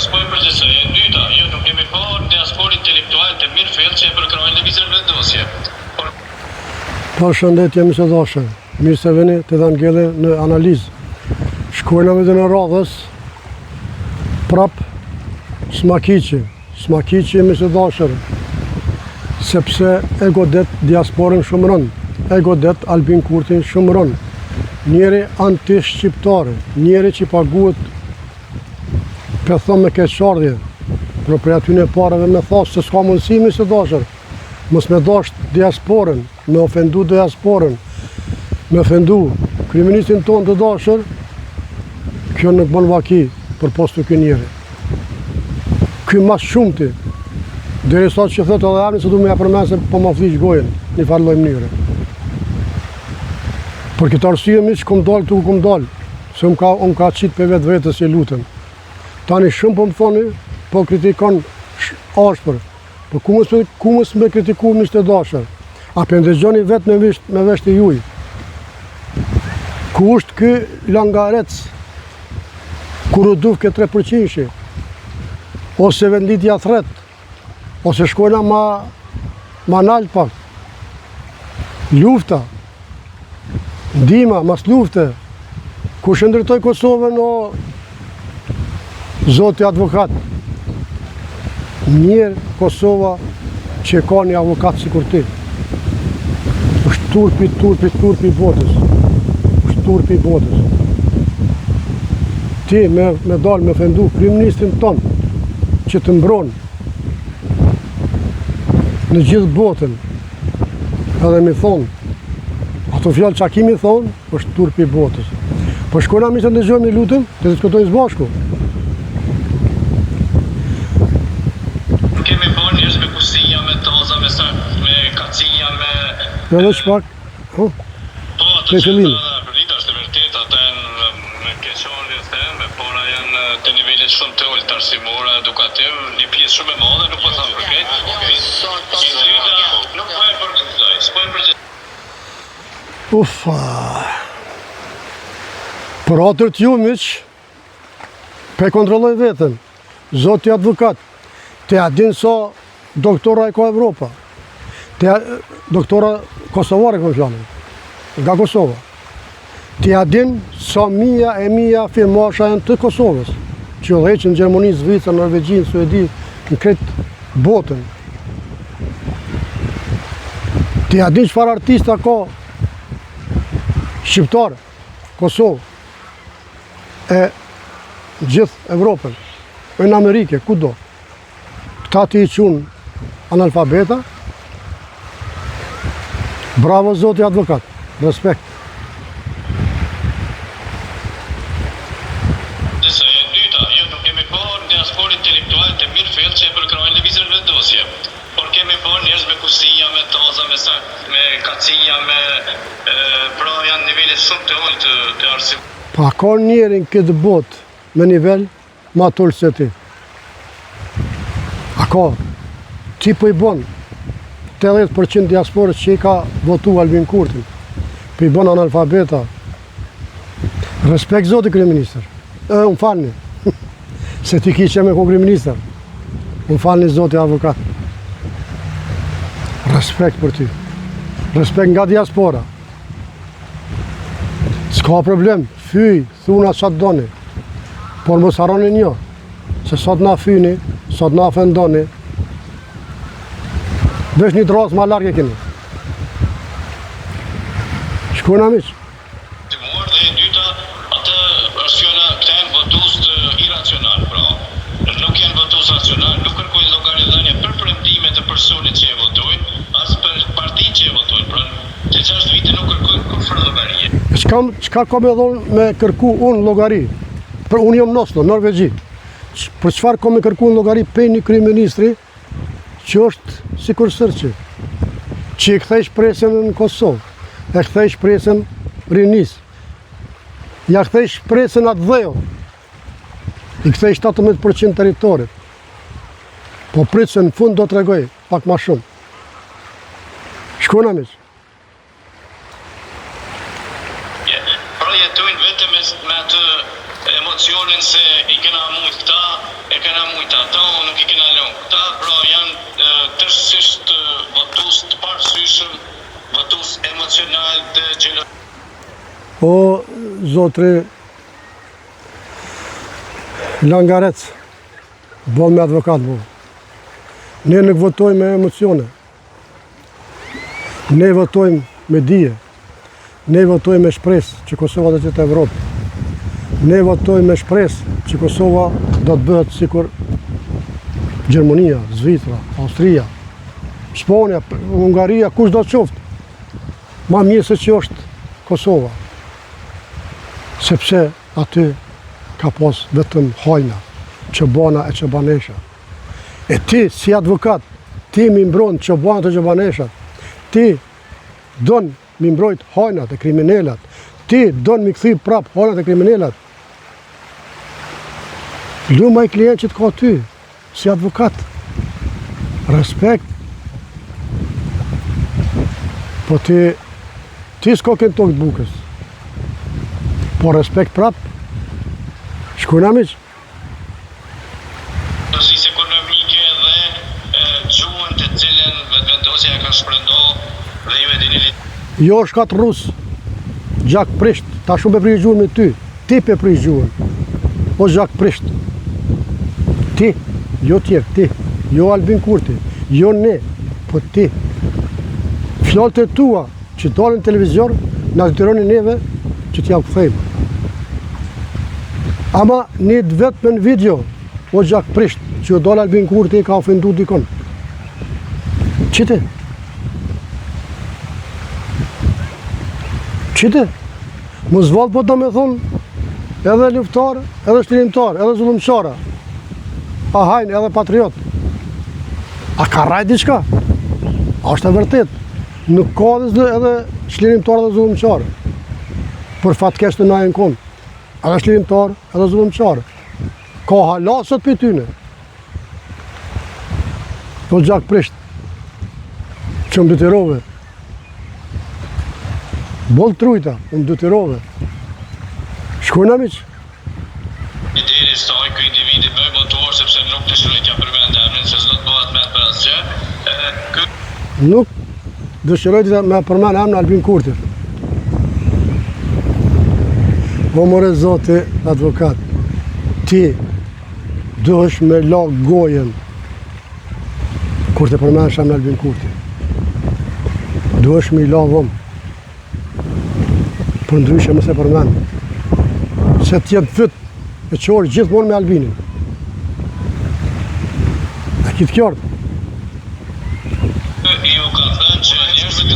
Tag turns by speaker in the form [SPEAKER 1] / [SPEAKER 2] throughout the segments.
[SPEAKER 1] s'po e përgjithsoj. E dyta, jo nuk kemi parë diasporë intelektuale të mirë fillë që e përkrojnë lëvizjen vendosje.
[SPEAKER 2] Përshëndetje mi se dashur, mirë se vini të dhe ngelle në analizë. Shkojnë edhe në radhës, prap Smakiqi mi se dashur, sepse e godet diasporën shumë rënd, e godet Albin Kurtin shumë rënd, njeri anti-shqiptare, njeri që paguhet për thëmë me keqardhje, për aty në pareve me thasë, se s'ka mundësi mi se dashur, mos me dasht diasporën, me ofendu diasporën, me ofendu kryeministin tonë të dashur, kjo nuk bën vaki për postu kë njeri. Ky mas shumëti, deri sot që thëtë edhe armi, se du me ja përmen se po ma fliq gojen, një farloj mënyre. Për këtë arsye mi që kom dalë, tu kom dalë, se unë ka qitë për vetë vetës që lutën. Tani shumë po më thoni, po kritikon ashpër, po ku mës me kritiku mi shte dashër? A për ndëgjoni vetë me vesht e juj? Ku është ky langarec, kur u duf këtë 3%, ose vendlitja thret, ose shkojna ma nalë pak, lufta, ndima, mas lufte, ku shëndërtoj Kosovën o zoti advokat, mirë Kosova që ka një avokat si kur ti. është turpi botës. është turpi botës. Ti me dalë me fendu kryeministrin ton që të mbron në gjithë botën, edhe mi thonë, ato fjallë që a kimi thonë, është turpi botës. Po shkona mi se ndëgjojmë një lutëm, të diskutojnë së bashku.
[SPEAKER 1] Kemi bërë njës me kusinja, me taza, me kacinja, me...
[SPEAKER 2] Edhe që pak,
[SPEAKER 1] Po, atë që rrita është e vërtet, ata janë me keqardhje theme, por janë të nivellit shumë të ullë, arsimore, edukativ, një pjesë shumë e madhe, nuk po thamë përket. Nuk po e përgjithsoj, s'po e përgjithsoj.
[SPEAKER 2] Ufa. Për atër t'ju miq, pe kontrolloj vetën, zoti advokat, te adin sa doktora e ka Evropa, doktora Kosovare këmë fjallin, nga Kosova, te adin sa mija firmasha janë të Kosovës, që dheqin Gjermoni, Zvicër, Norvegjin, Suedi, në kretë botën. Te adin çfarë artista ka shqiptarë, Kosovë, e gjithë Evropën, e në Amerike, kudo. Këta ti i qunë analfabeta, bravo zoti advokat, respekt.
[SPEAKER 1] E dyta, jo nuk kemi parë diasporë intelektuale të mirë fillë që e përkrojnë lëvizjen vendosje. Por kemi parë njerëz me kusinja, me taza, me kacinja, pra janë nivellet shumë të ullë të arsim.
[SPEAKER 2] Pa ka njerin këtë botë me nivel ma tullë se ti. A ka, ti po i bon 80% diasporës që i ka votu Albin Kurtin, po i bon analfabeta. Respekt zoti kryeministër. Unë falni, se ti ki që me ko kryeministër. Unë falni zoti avokat. Respekt për ty. Respekt nga diaspora. S'ka problem, fyj, thuna qatë doni. Por mos harroni një, se sot na fyni, sot na ofendoni, vesh një trasë ma largë e keni. Shkojnë amiq.
[SPEAKER 1] Dhe e dyta, atë versiona këta janë votus të iracional, pra. Nuk janë votus racional, nuk kërkojnë llogaridhënie për premtimet e personit që e votojnë, as për partinë që e votojnë, pra. Që 6 vite nuk kërkojnë kurrë llogari.
[SPEAKER 2] Çka ka me dhonë me kërku unë llogari? Për unë jam Oslo, Norvegji. Për çfarë ka me kërku unë llogari pe një kryeministri që është sikur sërçi, që i kthej shpresën në Kosovë, e kthej shpresën rinis, ja kthej shpresën atë dheu, i kthej 17% territorit. Po pritë se në fund do të regoj pak ma shumë. Shkona miq.
[SPEAKER 1] Pra jetojnë vetëm me atë emocione thonin se i kena mujt këta, e kena mujt ata, nuk i kena lënë këta, pra janë tërësisht votus të parësyshëm, votus emocional të gjelos.
[SPEAKER 2] O, zotri Langarec, bon me advokat, bo. Ne nuk votojmë me emocione. Ne votojmë me dije. Ne votojmë me shpresë që Kosova do të jetë Evropë. Ne votojmë me shpresë që Kosova do të bëhet sikur Gjermania, Zvicra, Austria, Spanja, Hungaria, kush do të qoftë. Ma mirë se që është Kosova. Sepse aty ka pas vetëm hajna, qobana e qobanesha. E ti, si advokat, ti mi mbron qobanat e qobaneshat, ti don mi mbrojt hajnat e kriminalat, ti don mi këthy prap hajnat e kriminalat. Luma i klient që të ka ty, si advokat. Respekt. Po ti s'ko kënë tokë të bukës. Po respekt prap. Shkojna miq.
[SPEAKER 1] Pozisë ekonomike dhe gjuhën të cilën vetëvendosja ka shpërndo dhe ju e dini.
[SPEAKER 2] Jo shkat rus, gjak prisht, ta shumë pe prish gjuhën me ty. Ti pe prish gjuhën. O gjak prisht. Ti, jo tjerë, ti. Jo Albin Kurti, jo ne, po ti. Fjalët e tua që dalin në televizion, na detyroni neve që t'ja kthejmë. Ama një vetëm në video, o gjak prisht, që jo dalë Albin Kurti ka ofendu dikon. Qite? Qite? Mos valë po do me thonë, edhe luftar, edhe shtrimtar, edhe zullumqara. A hajnë edhe patriot. A ka rajt diçka? A është e vërtet? Nuk ka edhe çlirimtar edhe zullumqar. Për fatkesh të najën kon. Edhe çlirimtar edhe zullumqar. Ka halasët për tyne. Po gjak prisht. Që më detyrove. Boll trujta, më detyrove. Shkojna miq.
[SPEAKER 1] Deri sa ai ky individi më votuar sepse nuk dëshiroj t'ja përmend emrin se s'do të bëhet me për asgjë.
[SPEAKER 2] Nuk dëshiroj të me përmend emrin Albin Kurti. O more zoti advokat, ti duhesh me la gojen kur të përmendesh emrin Albin Kurti. Duhesh me la dhom. Për ndryshe mos e përmend. Se t'jetë fyt e qorë gjithmonë me Albinin. A kitë kjartë?
[SPEAKER 1] Ju ka thënë që njerëzit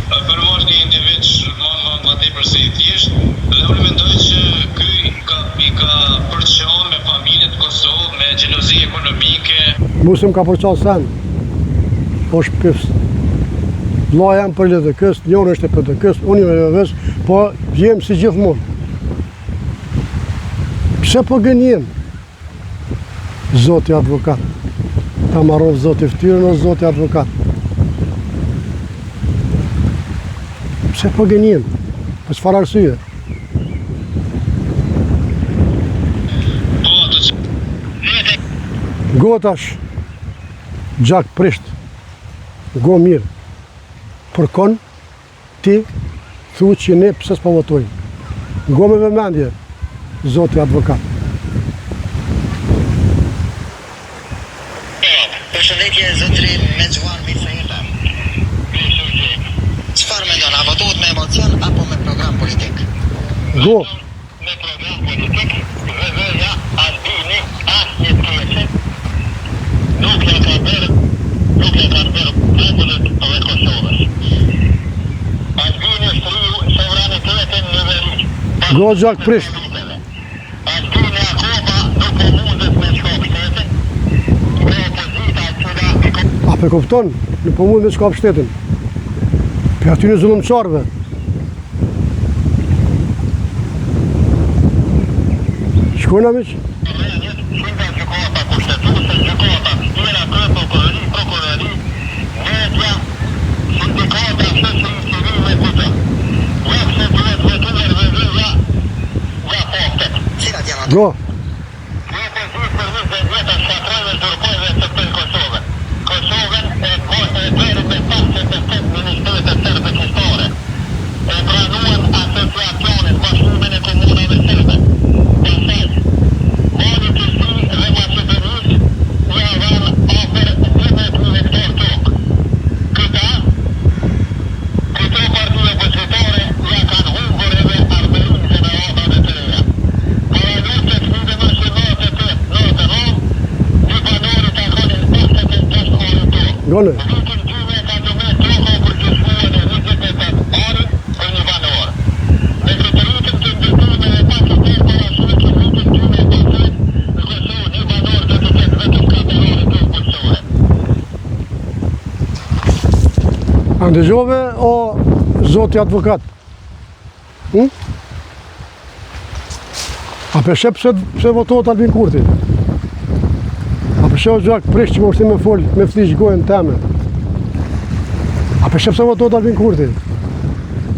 [SPEAKER 1] të përmosh një individ ma tepër se i thjesht, dhe unë mendoj që ky i ka përqan me familjet Kosovë, me xhelozi ekonomike.
[SPEAKER 2] Musëm ka përqan sen. O shpifs. Vlla jam për LDK-s, njërë është e PDK-s, unë jam e LDK-s, po jem si gjithmonë. Pse po gënjem? Zoti advokat. Ta marrov zoti ftyrën o zoti advokat. Pse po gënjem? Për çfarë arsye? Gotash, gjak prisht, go mirë. Përkon, ti thu që ne pse s'po votojmë. Go me vëmendje, zoti advokat.
[SPEAKER 3] Përshëndetje, zotri Mexhuan Mirësejta. Çfarë mendon, a votohet me emocion apo me program politik?
[SPEAKER 2] Go.
[SPEAKER 3] Me program politik, vëvëja Albini asnjë pjesë nuk ja ka bërë popullit të Kosovës. Albini shtriu sovranitetin në veri.
[SPEAKER 2] Go gjak prisht.
[SPEAKER 3] Albini akoma nuk po mundet me shkop shtetin. Me opozita cila
[SPEAKER 2] A pe kupton? Në po mund me shkap shtetin. Për aty në zullumqarve. Shkojna miq?
[SPEAKER 3] Shinda gjykata kushtetuese, gjykata tjera, prokurori, media, sindikata, shoqëri civile, kudo. Ja pse duhet votuar vëvëja
[SPEAKER 2] Go.
[SPEAKER 3] Kjo pozitë për 20 vjetë shkatrojve zhurpojve të këtë Kosovën. Kosovën e deri me 58 ministrët e sërbë qistore. E pranuan asociacionin bashkimin e komunave sërbe. Pasaj, mali të si dhe Macedonis ja dhanë ofer 12 hektar tokë. Këto partive opozitore ja kanë humbur edhe arbërinëse në odat e të reja. Para luftës një nacionate të Norte Rom, një banori të akonin 26 orë tokë.
[SPEAKER 2] Gone.
[SPEAKER 3] Vitin 2014 toko përgjithsuan e 28 orë për një banor. Me këtë ritëm të ndërtimeve pasitër parashikë vitin 2015 në Kosovë një banor do të ketë vetëm 4 orë tokë punësore.
[SPEAKER 2] A ndëgjove o zoti advokat? A peshe pse votohet Albin Kurti? A peshe o gjak prish që më është me fol, me flish gojën teme? A peshe pse votohet Albin Kurti?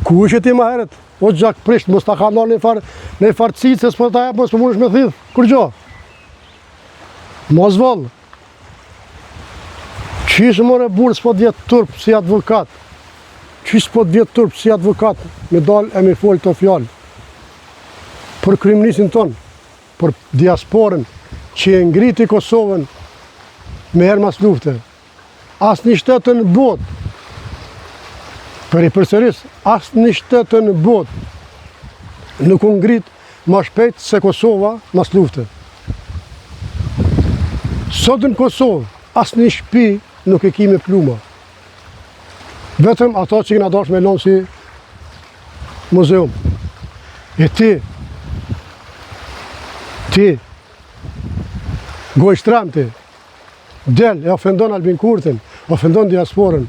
[SPEAKER 2] Ku ishe ti ma heret? O gjak prish, mos ta ka nërë në i farëcit, se s'po ta jep, mos për mundesh me thidh. Kur gjo? Mos vallë. Qishë more burë s'po djetë turp si advokat? Qishë s'po djetë turp si advokat? Me dal e me fol të fjallë. Për kriminalisin tonë, për diasporën që e ngriti Kosovën me herë mas lufte. Asë një shtetën në botë, për i përsëris, asë një shtetën në botë nuk u ngrit ma shpejt se Kosova mas lufte. Sot në Kosovë, asë një shtëpi nuk e ki me pluma. Vetëm ato që kena dash me lonë si muzeum. E ti, goj shtramti, del e ofendon Albin Kurtin, ofendon diasporën,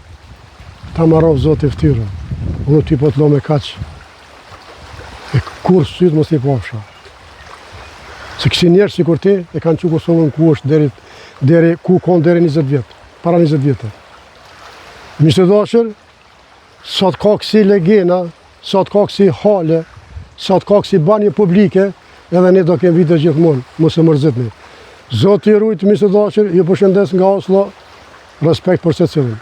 [SPEAKER 2] ta marrov zotë i ftyrë. Unë ty po të lo me kaq. E kur sytë mos t'i pafsha. Se kësi njerë si kur ti, e kanë që Kosovën ku është ku konë deri 20 vjetë, para 20 vjetë. Mishtë dashër, sot ka kësi legena, sot ka kësi hale, sot ka kësi banje publike, edhe ne do kemë vite gjithmonë, mos e mërzitni. Zoti i rujt, mishtë dashër, ju përshëndes nga Oslo, respekt për secilin.